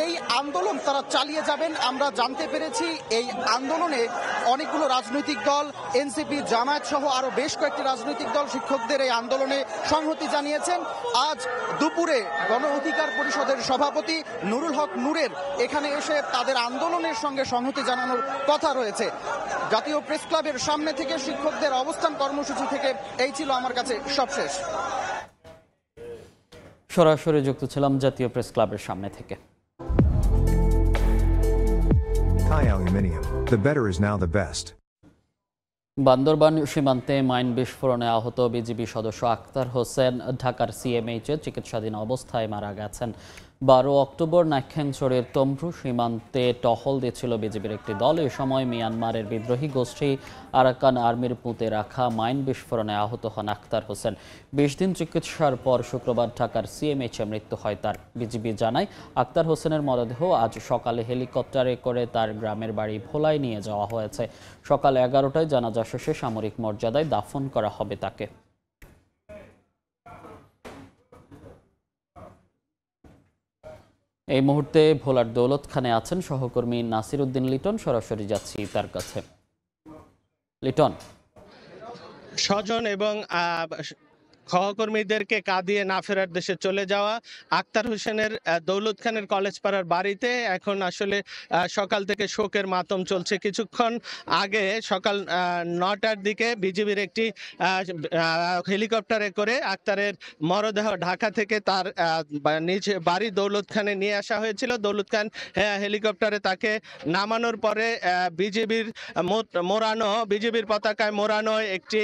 এই আন্দোলন তারা চালিয়ে যাবেন। আমরা জানতে পেরেছি এই আন্দোলনে অনেকগুলো রাজনৈতিক দল, এনসিপি, জামায়াত সহ আরো বেশ কয়েকটি রাজনৈতিক দল শিক্ষকদের এই আন্দোলনে সংহতি জানিয়েছেন। আজ দুপুরে গণ অধিকার পরিষদের সভাপতি নুরুল হক নূরের এখানে এসে তাদের আন্দোলনের সঙ্গে সংহতি জানানোর কথা রয়েছে। জাতীয় প্রেস ক্লাবের সামনে থেকে শিক্ষকদের অবস্থান কর্মসূচি থেকে এই ছিল আমার কাছে সবশেষ। সরাসরি যুক্ত ছিলাম জাতীয় প্রেস ক্লাবের সামনে থেকে। Thai Aluminium. The better is now the best. Bandarban সীমান্তে মাইন বিস্ফোরণে আহত বিজিবি সদস্য আক্তার হোসেন ঢাকার সিএমএইচে চিকিৎসাধীন অবস্থায় মারা গেছেন। 12 অক্টোবর নাইক্ষ্যংছড়ির তমরু সীমান্তে টহল দিচ্ছিল বিজিবির একটি দল। এ সময় মিয়ানমারের বিদ্রোহী গোষ্ঠী আরাকান আর্মির পুঁতে রাখা মাইন বিস্ফোরণে আহত হন আক্তার হোসেন। 20 দিন চিকিৎসার পর শুক্রবার ঢাকার সিএমএইচে মৃত্যু হয় তার। বিজিবি জানায় আক্তার হোসেনের মরদেহ আজ সকালে হেলিকপ্টারে করে তার গ্রামের বাড়ি ভোলায় নিয়ে যাওয়া হয়েছে। সকাল 11টায় জানাজা শেষে সামরিক মর্যাদায় দাফন করা হবে তাকে। এই মুহূর্তে ভোলার দৌলতখানে আছেন সহকর্মী নাসির উদ্দিন লিটন। সরাসরি যাচ্ছি তার কাছে। লিটন, স্বজন এবং সহকর্মীদেরকে কাঁদিয়ে না ফেরার দেশে চলে যাওয়া আক্তার হোসেনের দৌলত খানের কলেজ পাড়ার বাড়িতে এখন আসলে সকাল থেকে শোকের মাতম চলছে। কিছুক্ষণ আগে সকাল 9টার দিকে বিজিবির একটি হেলিকপ্টারে করে আক্তারের মরদেহ ঢাকা থেকে তার নিজ বাড়ি দৌলত খানে নিয়ে আসা হয়েছিল। দৌলত খান হেলিকপ্টারে তাকে নামানোর পরে বিজিবির পতাকায় মোড়ানো একটি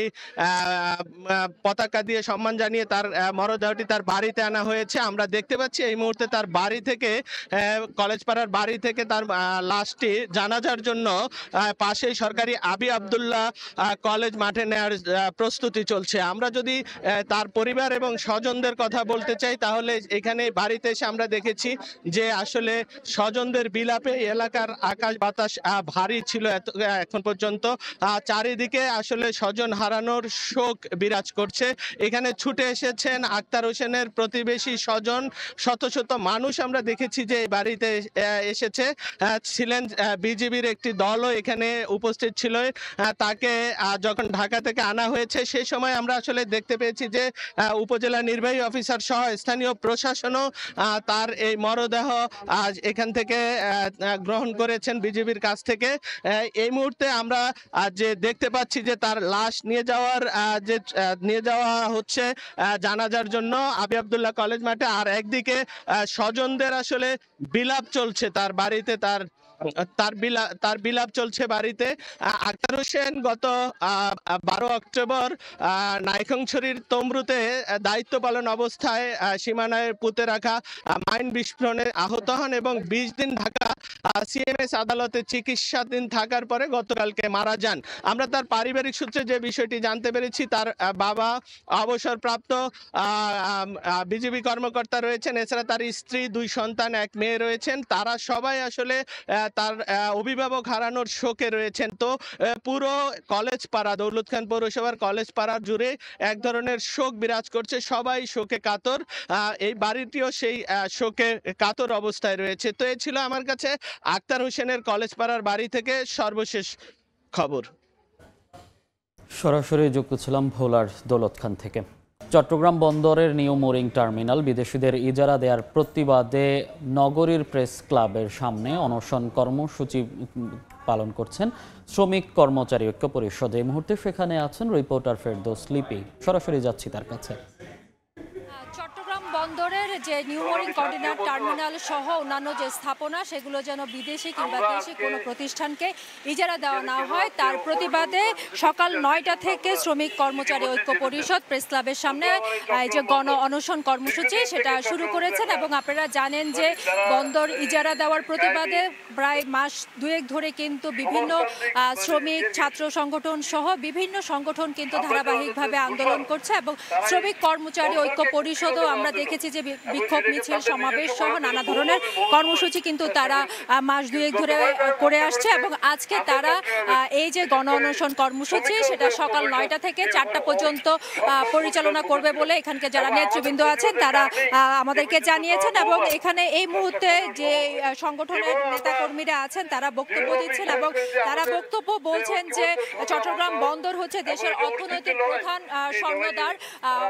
পতাকা দিয়ে সম্মান জানিয়ে তার মরদেহটি তার বাড়িতে আনা হয়েছে। আমরা দেখতে পাচ্ছি এই মুহূর্তে তার বাড়ি থেকে, কলেজ পাড়ার বাড়ি থেকে তার লাশটি জানাজার জন্য পাশেই সরকারি আবি আবদুল্লাহ কলেজ মাঠে নেওয়ার প্রস্তুতি চলছে। আমরা যদি তার পরিবার এবং স্বজনদের কথা বলতে চাই তাহলে এখানে বাড়িতে এসে আমরা দেখেছি যে আসলে স্বজনদের বিলাপে এলাকার আকাশ বাতাস ভারী ছিল এখন পর্যন্ত। চারিদিকে আসলে স্বজন হারানোর শোক বিরাজ করছে। এখানে ছুটে এসেছেন আক্তার হোসেনের প্রতিবেশী, স্বজন, শত শত মানুষ আমরা দেখেছি যে এই বাড়িতে এসেছে। ছিলেন বিজিবির একটি দলও এখানে উপস্থিত ছিল। তাকে যখন ঢাকা থেকে আনা হয়েছে সেই সময় আমরা আসলে দেখতে পেয়েছি যে উপজেলা নির্বাহী অফিসার সহ স্থানীয় প্রশাসনও তার এই মরদেহ আজ এখান থেকে গ্রহণ করেছেন বিজিবির কাছ থেকে। এই মুহূর্তে আমরা যে দেখতে পাচ্ছি যে তার লাশ নিয়ে যাওয়া হচ্ছে জানাজার জন্য আবি আবদুল্লাহ কলেজ মাঠে। আর একদিকে স্বজনদের আসলে বিলাপ চলছে তার বাড়িতে, তার বিলাপ চলছে বাড়িতে। আক্তার হোসেন গত 12 অক্টোবর নাইক্ষ্যংছড়ির তমরুতে দায়িত্ব পালন অবস্থায় সীমানায় পুঁতে রাখা মাইন বিস্ফোরণে আহত হন এবং 20 দিন ঢাকা সিএমএস আদালতে চিকিৎসাধীন থাকার পরে গতকালকে মারা যান। আমরা তার পারিবারিক সূত্রে যে বিষয়টি জানতে পেরেছি, তার বাবা অবসরপ্রাপ্ত বিজিবি কর্মকর্তা রয়েছেন, এছাড়া তার স্ত্রী, 2 সন্তান, 1 মেয়ে রয়েছেন। তারা সবাই আসলে তার অভিভাবক হারানোর শোকে রয়েছেন। তো পুরো কলেজ পাড়া, দৌলত খান পৌরসভার কলেজ পাড়া জুড়ে এক ধরনের শোক বিরাজ করছে, সবাই শোকে কাতর। এই বাড়িটিও সেই শোকে কাতর অবস্থায় রয়েছে। তো এই ছিল আমার কাছে আক্তার হোসেনের কলেজ পাড়ার বাড়ি থেকে সর্বশেষ খবর। সরাসরি যুক্ত ছিলাম ভোলার দৌলত খান থেকে। চট্টগ্রাম বন্দরের নিউ মোরিং টার্মিনাল বিদেশিদের ইজারা দেওয়ার প্রতিবাদে নগরীর প্রেস ক্লাবের সামনে অনশন কর্মসূচি পালন করছেন শ্রমিক কর্মচারী ঐক্য পরিষদ। এই মুহূর্তে সেখানে আছেন রিপোর্টার ফেরদৌস লিপি, সরাসরি যাচ্ছি তার কাছে। চট্টগ্রাম বন্দরের যে নিউ মোরিং কন্টেইনার টার্মিনাল সহ অন্যান্য যে স্থাপনা, সেগুলো যেন বিদেশি কিংবা দেশি কোনো প্রতিষ্ঠানকে ইজারা দেওয়া না হয়, তার প্রতিবাদে সকাল 9টা থেকে শ্রমিক কর্মচারী ঐক্য পরিষদ প্রেস ক্লাবের সামনে এই যে গণ অনশন কর্মসূচি সেটা শুরু করেছেন। এবং আপনারা জানেন যে বন্দর ইজারা দেওয়ার প্রতিবাদে প্রায় মাস দুয়েক ধরে কিন্তু বিভিন্ন শ্রমিক ছাত্র সংগঠন সহ বিভিন্ন সংগঠন কিন্তু ধারাবাহিকভাবে আন্দোলন করছে। এবং শ্রমিক কর্মচারী ঐক্য পরিষদও আমরা দেখেছি যে বিক্ষোভ মিছিল সমাবেশ সহ নানা ধরনের কর্মসূচি কিন্তু তারা মাস দুয়েক ধরে করে আসছে। এবং আজকে তারা এই যে গণ অনশন কর্মসূচি সেটা সকাল 9টা থেকে 4টা পর্যন্ত পরিচালনা করবে বলে এখানকার যারা নেতৃবৃন্দ আছেন তারা আমাদেরকে জানিয়েছেন। এবং এখানে এই মুহূর্তে যে সংগঠনের নেতাকর্মীরা আছেন তারা বক্তব্য দিচ্ছেন এবং তারা বক্তব্য বলছেন যে চট্টগ্রাম বন্দর হচ্ছে দেশের অর্থনৈতিক প্রধান স্বর্ণদ্বার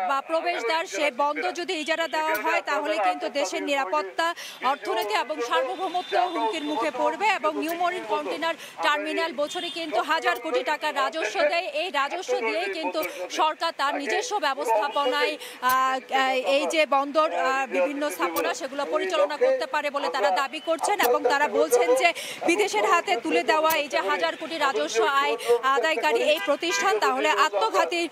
বা প্রবেশদ্বার। সে বন্দর যদি ইজারা দেওয়া হয় তাহলে কিন্তু দেশের নিরাপত্তা, অর্থনীতি এবং সার্বভৌমত্ব হুমকির মুখে পড়বে। এবং নিউ মোরিং কন্টেইনার টার্মিনাল বছরে কিন্তু হাজার কোটি টাকা রাজস্ব দেয়। এই রাজস্ব দিয়ে কিন্তু সরকার তার নিজস্ব ব্যবস্থাপনায় এই যে বন্দর বিভিন্ন স্থাপনা সেগুলো পরিচালনা করতে পারে বলে তারা দাবি করছেন। এবং তারা বলছেন যে বিদেশের হাতে তুলে দেওয়া এই যে হাজার কোটি রাজস্ব আয় আদায়কারী এই প্রতিষ্ঠান তাহলে আত্মঘাতী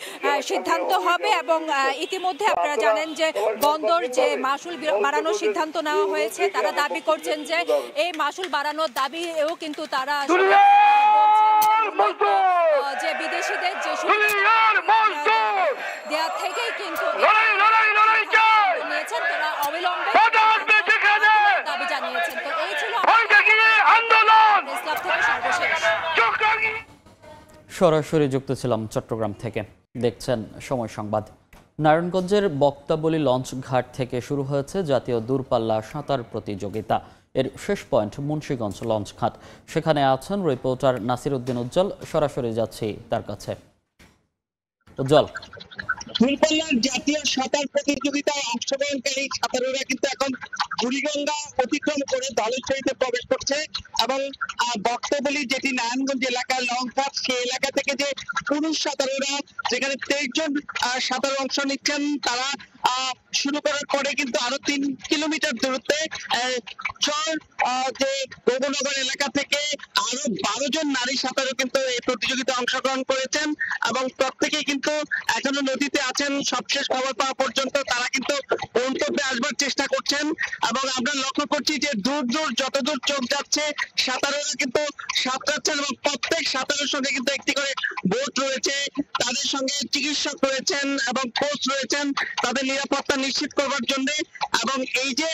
সিদ্ধান্ত হবে। এবং ইতিমধ্যে আপনারা জানেন যে বন্দর যে মাসুল বাড়ানোর সিদ্ধান্ত নেওয়া হয়েছে, তারা দাবি করছেন যে এই মাসুল বাড়ানোর দাবিও কিন্তু তারা যে বিদেশিদের যে দেওয়া থেকেই কিন্তু নিয়েছেন, তারা অবিলম্বে দাবি জানিয়েছেন। তো এই ছিল সরাসরি যুক্ত ছিলাম চট্টগ্রাম থেকে। দেখছেন সময় সংবাদ। নারায়ণগঞ্জের বক্তাবলী লঞ্চ ঘাট থেকে শুরু হয়েছে জাতীয় দূরপাল্লা সাঁতার প্রতিযোগিতা। এর শেষ পয়েন্ট মুন্সিগঞ্জ লঞ্চ ঘাট। সেখানে আছেন রিপোর্টার নাসির উদ্দিন উজ্জ্বল, সরাসরি যাচ্ছি তার কাছে। উজ্জ্বল, দূরপাল্লার জাতীয় সাঁতার প্রতিযোগিতায় অংশগ্রহণকারী সাঁতারুরা কিন্তু এখন বুড়িগঙ্গা অতিক্রম করে ধলেশ্বরীতে প্রবেশ করছে। এবং বক্তাবলী যেটি নারায়ণগঞ্জ এলাকার লংঘাট, সেই এলাকা থেকে যে পুরুষ সাঁতারুরা যেখানে 23 জন সাঁতারু অংশ নিচ্ছেন, তারা শুরু করার পরে কিন্তু আরো 3 কিলোমিটার দূরত্বে যে রঘুনগর এলাকা থেকে আরো 12 জন নারী সাঁতারু কিন্তু এই প্রতিযোগিতায় অংশগ্রহণ করেছেন। এবং প্রত্যেকেই কিন্তু এখনো নদীতে আছেন। সবশেষ খবর পাওয়া পর্যন্ত তারা কিন্তু গন্তব্যে আসবার চেষ্টা করছেন। এবং আমরা লক্ষ্য করছি যে দূর দূর যতদূর চোখ যাচ্ছে সাঁতারুরা কিন্তু সাঁতরাচ্ছেন এবং প্রত্যেক সাঁতারের সঙ্গে কিন্তু একটি করে বোট রয়েছে, তাদের সঙ্গে চিকিৎসক রয়েছেন এবং কোচ রয়েছেন তাদের নিরাপত্তা নিশ্চিত করবার জন্য। এবং এই যে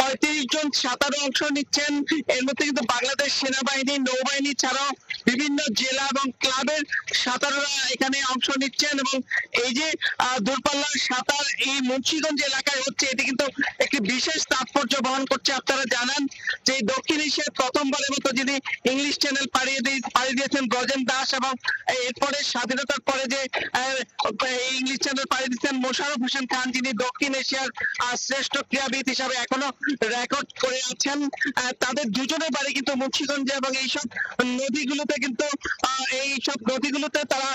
35 জন সাঁতারু অংশ নিচ্ছেন, এর মধ্যে কিন্তু বাংলাদেশ সেনাবাহিনী, নৌবাহিনী ছাড়াও বিভিন্ন জেলা এবং ক্লাবের সাঁতারুরা এখানে অংশ নিচ্ছেন। এবং এই যে দূরপাল্লার সাঁতার এই মুন্সিগঞ্জ এলাকায় হচ্ছে, এটি কিন্তু একটি বিশেষ তাৎপর্য বহন করছে। আপনারা জানেন যে দক্ষিণ এশিয়ার প্রথমবারের মতো যিনি ইংলিশ চ্যানেল পাড়ি দিয়েছেন ব্রজেন দাস, এবং এরপরে স্বাধীনতার পরে যে ইংলিশ চ্যানেল পাড়ি দিচ্ছেন মোশাররফ হোসেন খান, যিনি দক্ষিণ এশিয়ার শ্রেষ্ঠ ক্রীড়াবিদ হিসাবে এখনো রেকর্ড করে আছেন। তাদের দুজনের বাড়ি কিন্তু মুন্সিগঞ্জে। এবং এইসব নদীগুলোতে কিন্তু তারা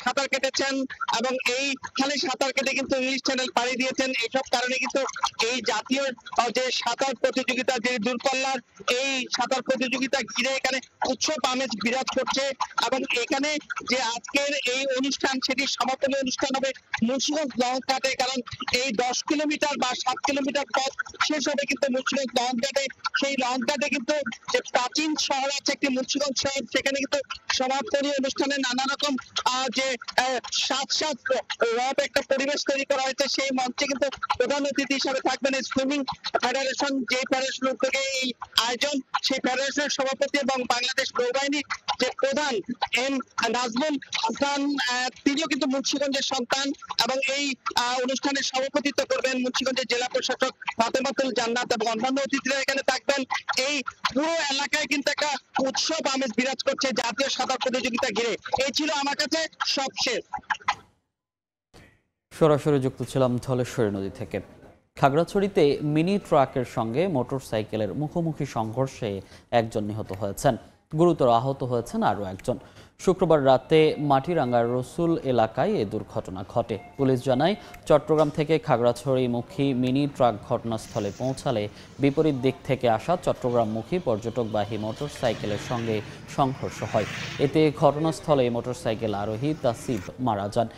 সাঁতার কেটেছেন এবং এইখানে সাঁতার কেটে কিন্তু ইংলিশ চ্যানেল পাড়ি দিয়েছেন। এইসব কারণে কিন্তু এই জাতীয় যে সাঁতার প্রতিযোগিতা, যে দূরপাল্লার এই সাঁতার প্রতিযোগিতা ঘিরে এখানে উৎসব আমেজ বিরাজ করছে। এবং এখানে যে আজকের এই অনুষ্ঠান, সেটি সমাপনী অনুষ্ঠান হবে মুন্সিগঞ্জ লঞ্চ ঘাটে। কারণ এই 10 কিলোমিটার বা 7 কিলোমিটার পথ শেষ হবে কিন্তু কিন্তু মুন্সিগঞ্জ লঞ্চঘাটে, সেই লঞ্চঘাটে কিন্তু যে প্রাচীন শহর আছে একটি মুন্সিগঞ্জ শহর, সেখানে কিন্তু সমাপনী অনুষ্ঠানে নানা রকম যে সাত রব একটা পরিবেশ তৈরি করা হয়েছে। সেই মঞ্চে কিন্তু প্রধান অতিথি হিসাবে থাকবেন সুইমিং ফেডারেশন, যে ফেডারেশন উদ্যোগে এই আয়োজন, সেই ফেডারেশনের সভাপতি এবং বাংলাদেশ নৌবাহিনীর যে প্রধান এম নাজমুল হাসান, তিনিও কিন্তু মুন্সিগঞ্জের সন্তান এবং এই অনুষ্ঠানের সভাপতিত্ব করবেন মুন্সিগঞ্জের জেলা প্রশাসক ফাতেমাতুল জান্নাত এবং অন্যান্য অতিথিরা এখানে থাকবেন। এই পুরো এলাকায় কিন্তু একটা উৎসব আমেজ বিরাজ করছে জাতীয় সাঁতার প্রতিযোগিতা ঘিরে। এই ছিল আমার কাছে সবশেষ। সরাসরি যুক্ত ছিলাম ধলেশ্বরী নদী থেকে। খাগড়াছড়িতে মিনি ট্রাকের সঙ্গে মোটরসাইকেলের মুখোমুখি সংঘর্ষে একজন নিহত হয়েছেন, গুরুতর আহত হয়েছেন আরও একজন। শুক্রবার রাতে মাটিরাঙ্গার রসুল এলাকায় এ দুর্ঘটনা ঘটে। পুলিশ জানায়, চট্টগ্রাম থেকে খাগড়াছড়িমুখী মিনি ট্রাক ঘটনাস্থলে পৌঁছালে বিপরীত দিক থেকে আসা চট্টগ্রামমুখী পর্যটকবাহী মোটরসাইকেলের সঙ্গে সংঘর্ষ হয়। এতে ঘটনাস্থলে মোটরসাইকেল আরোহী তাসিব মারা যান।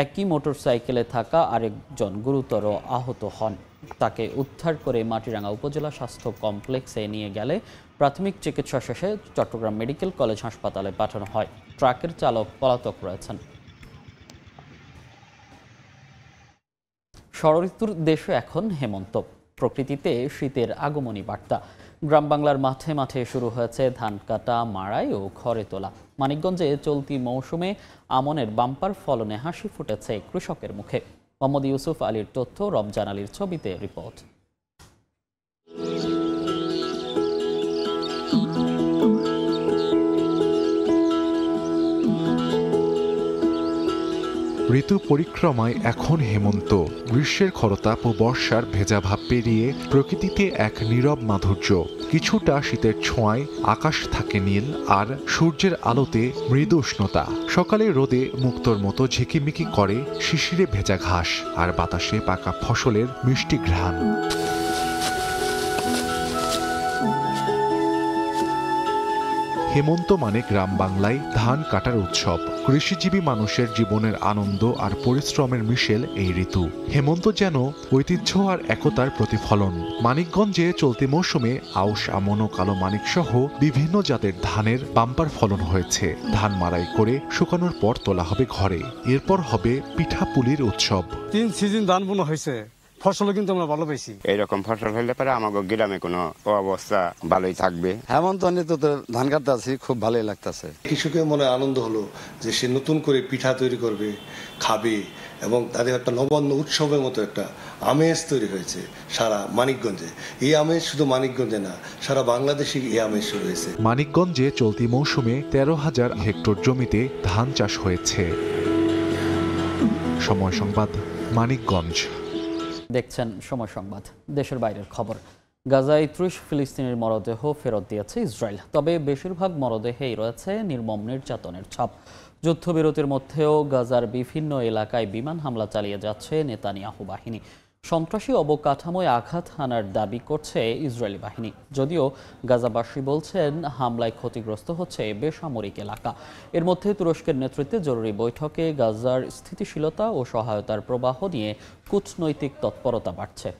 একই মোটরসাইকেলে থাকা আরেকজন গুরুতর আহত হন। তাকে উদ্ধার করে মাটিরাঙ্গা উপজেলা স্বাস্থ্য কমপ্লেক্সে নিয়ে গেলে প্রাথমিক চিকিৎসা শেষে চট্টগ্রাম মেডিকেল কলেজ হাসপাতালে পাঠানো হয়। ট্রাকের চালক পলাতক রয়েছেন। ষড়ঋতুর দেশে এখন হেমন্ত, প্রকৃতিতে শীতের আগমনী বার্তা। গ্রাম বাংলার মাঠে মাঠে শুরু হয়েছে ধান কাটা, মাড়াই ও খড়ে তোলা। মানিকগঞ্জে চলতি মৌসুমে আমনের বাম্পার ফলনে হাসি ফুটেছে কৃষকের মুখে। মোহাম্মদ ইউসুফ আলীর তথ্য, রমজান আলীর ছবিতে রিপোর্ট। ঋতু পরিক্রমায় এখন হেমন্ত। গ্রীষ্মের খরতাপ ও বর্ষার ভেজা ভাব পেরিয়ে প্রকৃতিতে এক নীরব মাধুর্য। কিছুটা শীতের ছোঁয়ায় আকাশ থাকে নীল, আর সূর্যের আলোতে মৃদু উষ্ণতা। সকালে রোদে মুক্তোর মতো ঝিকিমিকি করে শিশিরে ভেজা ঘাস, আর বাতাসে পাকা ফসলের মিষ্টি ঘ্রাণ। হেমন্ত মানে গ্রাম বাংলায় ধান কাটার উৎসব। কৃষিজীবী মানুষের জীবনের আনন্দ আর পরিশ্রমের মিশেল এই ঋতু। হেমন্ত যেন ঐতিহ্য আর একতার প্রতিফলন। মানিকগঞ্জে চলতি মৌসুমে আউশ, আমন ও কালো মানিক সহ বিভিন্ন জাতের ধানের বাম্পার ফলন হয়েছে। ধান মাড়াই করে শুকানোর পর তোলা হবে ঘরে, এরপর হবে পিঠাপুলির উৎসব। 3 সিজন ধান বোনা হয়েছে, ফসল কিন্তু আমরা ভালো পাইছি। এইরকম ফসল হলে পরে আমাকে গ্রামে কোনো অবস্থা ভালোই থাকবে। হেমন্ত তো ধান কাটতে আছি, খুব ভালোই লাগতেছে। কৃষকের মনে আনন্দ হলো যে সে নতুন করে পিঠা তৈরি করবে, খাবে, এবং তাদের একটা নবান্ন উৎসবের মতো একটা আমেজ তৈরি হয়েছে সারা মানিকগঞ্জে। এই আমেজ শুধু মানিকগঞ্জে না, সারা বাংলাদেশে এই আমেজ শুরু হয়েছে। মানিকগঞ্জে চলতি মৌসুমে 13,000 হেক্টর জমিতে ধান চাষ হয়েছে। সময় সংবাদ, মানিকগঞ্জ। দেখছেন সময় সংবাদ। দেশের বাইরের খবর। গাজায় 30 ফিলিস্তিনির মরদেহ ফেরত দিয়েছে ইসরায়েল, তবে বেশিরভাগ মরদেহেই রয়েছে নির্মম নির্যাতনের ছাপ। যুদ্ধবিরতির মধ্যেও গাজার বিভিন্ন এলাকায় বিমান হামলা চালিয়ে যাচ্ছে নেতানিয়াহু বাহিনী। সন্ত্রাসী অবকাঠামোয় আঘাত হানার দাবি করছে ইসরায়েলি বাহিনী, যদিও গাজাবাসী বলছেন হামলায় ক্ষতিগ্রস্ত হচ্ছে বেসামরিক এলাকা। এর মধ্যে তুরস্কের নেতৃত্বে জরুরি বৈঠকে গাজার স্থিতিশীলতা ও সহায়তার প্রবাহ নিয়ে কূটনৈতিক তৎপরতা বাড়ছে।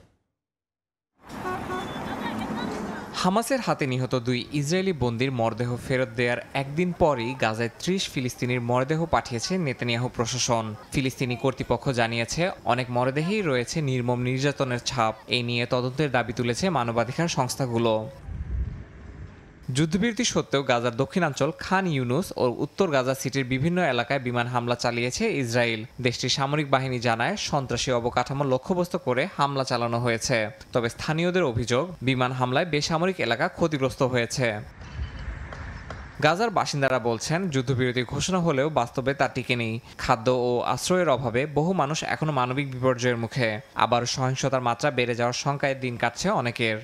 হামাসের হাতে নিহত 2 ইসরায়েলি বন্দীর মরদেহ ফেরত দেওয়ার একদিন পরই গাজায় 30 ফিলিস্তিনির মরদেহ পাঠিয়েছে নেতানিয়াহু প্রশাসন। ফিলিস্তিনি কর্তৃপক্ষ জানিয়েছে, অনেক মরদেহেই রয়েছে নির্মম নির্যাতনের ছাপ। এই নিয়ে তদন্তের দাবি তুলেছে মানবাধিকার সংস্থাগুলো। যুদ্ধবিরতি সত্ত্বেও গাজার দক্ষিণাঞ্চল খান ইউনুস ও উত্তর গাজা সিটির বিভিন্ন এলাকায় বিমান হামলা চালিয়েছে ইসরায়েল। দেশটির সামরিক বাহিনী জানায়, সন্ত্রাসী অবকাঠামো লক্ষ্যবস্তু করে হামলা চালানো হয়েছে। তবে স্থানীয়দের অভিযোগ, বিমান হামলায় বেসামরিক এলাকা ক্ষতিগ্রস্ত হয়েছে। গাজার বাসিন্দারা বলছেন, যুদ্ধবিরতি ঘোষণা হলেও বাস্তবে তা টিকে নেই। খাদ্য ও আশ্রয়ের অভাবে বহু মানুষ এখনো মানবিক বিপর্যয়ের মুখে। আবার সহিংসতার মাত্রা বেড়ে যাওয়ার শঙ্কায় দিন কাটছে অনেকের।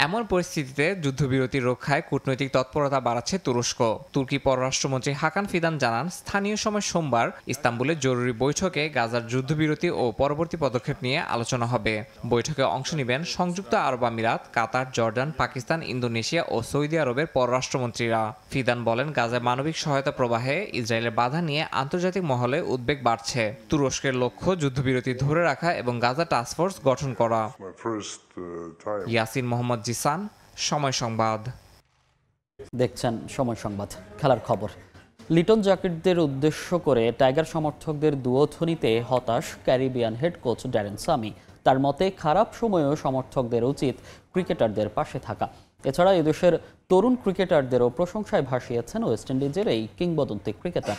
এমন পরিস্থিতিতে যুদ্ধবিরতি রক্ষায় কূটনৈতিক তৎপরতা বাড়াচ্ছে তুরস্ক। তুর্কি পররাষ্ট্রমন্ত্রী হাকান ফিদান জানান, স্থানীয় সময় সোমবার ইস্তাম্বুলে জরুরি বৈঠকে গাজার যুদ্ধবিরতি ও পরবর্তী পদক্ষেপ নিয়ে আলোচনা হবে। বৈঠকে অংশ নেবেন সংযুক্ত আরব আমিরাত, কাতার, জর্ডান, পাকিস্তান, ইন্দোনেশিয়া ও সৌদি আরবের পররাষ্ট্রমন্ত্রীরা। ফিদান বলেন, গাজায় মানবিক সহায়তা প্রবাহে ইসরায়েলের বাধা নিয়ে আন্তর্জাতিক মহলে উদ্বেগ বাড়ছে। তুরস্কের লক্ষ্য যুদ্ধবিরতি ধরে রাখা এবং গাজা টাস্কফোর্স গঠন করা। ইয়াসিন মোহাম্মদ জিসান, সময় সংবাদ। দেখছেন সময় সংবাদ। খেলার খবর। লিটন জাকেটদের উদ্দেশ্য করে টাইগার সমর্থকদের দুয়োধ্বনিতে হতাশ Caribbean head coach Darren Sami. তার মতে, খারাপ সময়েও সমর্থকদের উচিত ক্রিকেটারদের পাশে থাকা। এছাড়া এদেশের তরুণ ক্রিকেটারদেরও প্রশংসায় ভাসিয়েছেন ওয়েস্ট ইন্ডিজের এই কিংবদন্তি ক্রিকেটার।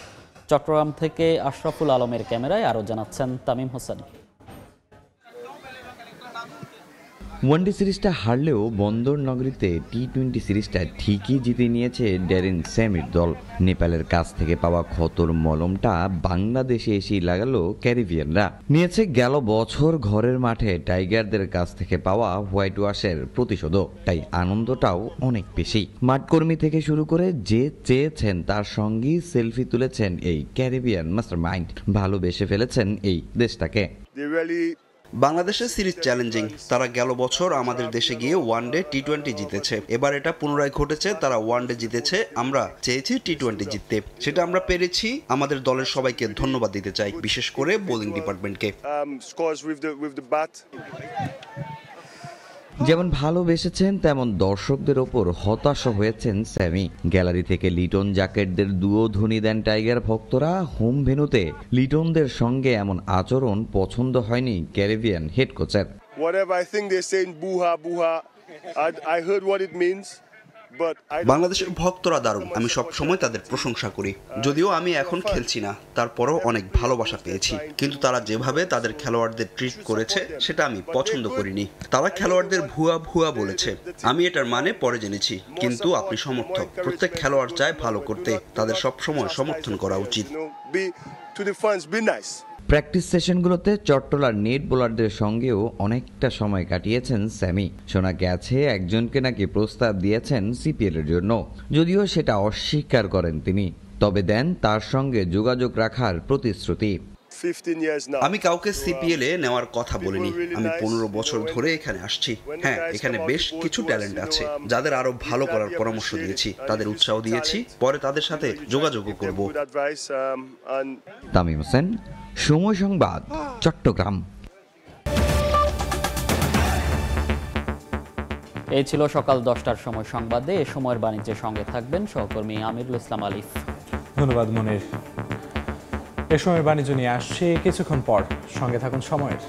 চট্টগ্রাম থেকে আশরাফুল আলমের ক্যামেরায় আরও জানাচ্ছেন তামিম হোসেন। ওয়ানডে সিরিজটা হারলেও বন্দর নগরীতে টি-20 সিরিজটা ঠিকই জিতে নিয়েছে ড্যারেন স্যামির দল। নেপালের কাছ থেকে পাওয়া ক্ষতর মলমটা বাংলাদেশে এসেই লাগালো ক্যারিবিয়ানরা। নিয়েছে গেল বছর ঘরের মাঠে টাইগারদের কাছ থেকে পাওয়া হোয়াইট ওয়াশের প্রতিশোধও। তাই আনন্দটাও অনেক বেশি। মাঠকর্মী থেকে শুরু করে যে চেয়েছেন তার সঙ্গেই সেলফি তুলেছেন এই ক্যারিবিয়ান মাস্টারমাইন্ড। ভালোবেসে ফেলেছেন এই দেশটাকে। বাংলাদেশের সিরিজ চ্যালেঞ্জিং। তারা গেল বছর আমাদের দেশে গিয়ে ওয়ানডে টি-20 জিতেছে। এবার এটা পুনরায় ঘটেছে, তারা ওয়ানডে জিতেছে। আমরা চেয়েছি টি-20 জিততে, সেটা আমরা পেরেছি। আমাদের দলের সবাইকে ধন্যবাদ দিতে চাই, বিশেষ করে বোলিং ডিপার্টমেন্টকে। যেমন ভালোবেসেছেন তেমন দর্শকদের ওপর হতাশ হয়েছেন স্যামি। গ্যালারি থেকে লিটন জাকেটদের দুয়োধ্বনি দেন টাইগার ভক্তরা। হোম ভেন্যুতে লিটনদের সঙ্গে এমন আচরণ পছন্দ হয়নি ক্যারিবিয়ান হেড কোচের। বাংলাদেশের ভক্তরা দারুণ, আমি সব সময় তাদের প্রশংসা করি। যদিও আমি এখন খেলছি না, তারপরও অনেক ভালোবাসা পেয়েছি। কিন্তু তারা যেভাবে তাদের খেলোয়াড়দের ট্রিট করেছে সেটা আমি পছন্দ করিনি। তারা খেলোয়াড়দের ভুয়া বলেছে, আমি এটার মানে পরে জেনেছি। কিন্তু আপনি সমর্থক, প্রত্যেক খেলোয়াড় চায় ভালো করতে, তাদের সব সময় সমর্থন করা উচিত। প্র্যাকটিস সেশনগুলোতে চট্টলার নেট বোলারদের সঙ্গেও অনেকটা সময় কাটিয়েছেন স্যামি। শোনা গেছে একজনকে নাকি প্রস্তাব দিয়েছেন সিপিএল এর জন্য, যদিও সেটা অস্বীকার করেন তিনি। তবে দেন তার সঙ্গে যোগাযোগ রাখার প্রতিশ্রুতি। আমি কাউকে সিপিএল এ নেওয়ার কথা বলিনি। আমি 15 বছর ধরে এখানে আসছি। হ্যাঁ, এখানে বেশ কিছু ট্যালেন্ট আছে যাদের আরো ভালো করার পরামর্শ দিয়েছি, তাদের উৎসাহ দিয়েছি। পরে তাদের সাথে যোগাযোগও করব। তামিম হোসেন, সময় সংবাদ, চট্টগ্রাম। এই ছিল সকাল 10টার সময় সংবাদে। এ সময়ের বাণিজ্যের সঙ্গে থাকবেন সহকর্মী আমিরুল ইসলাম আলিফ। ধন্যবাদ মনির। এ সময়ের বাণিজ্য নিয়ে আসছে কিছুক্ষণ পর, সঙ্গে থাকুন সময়ের।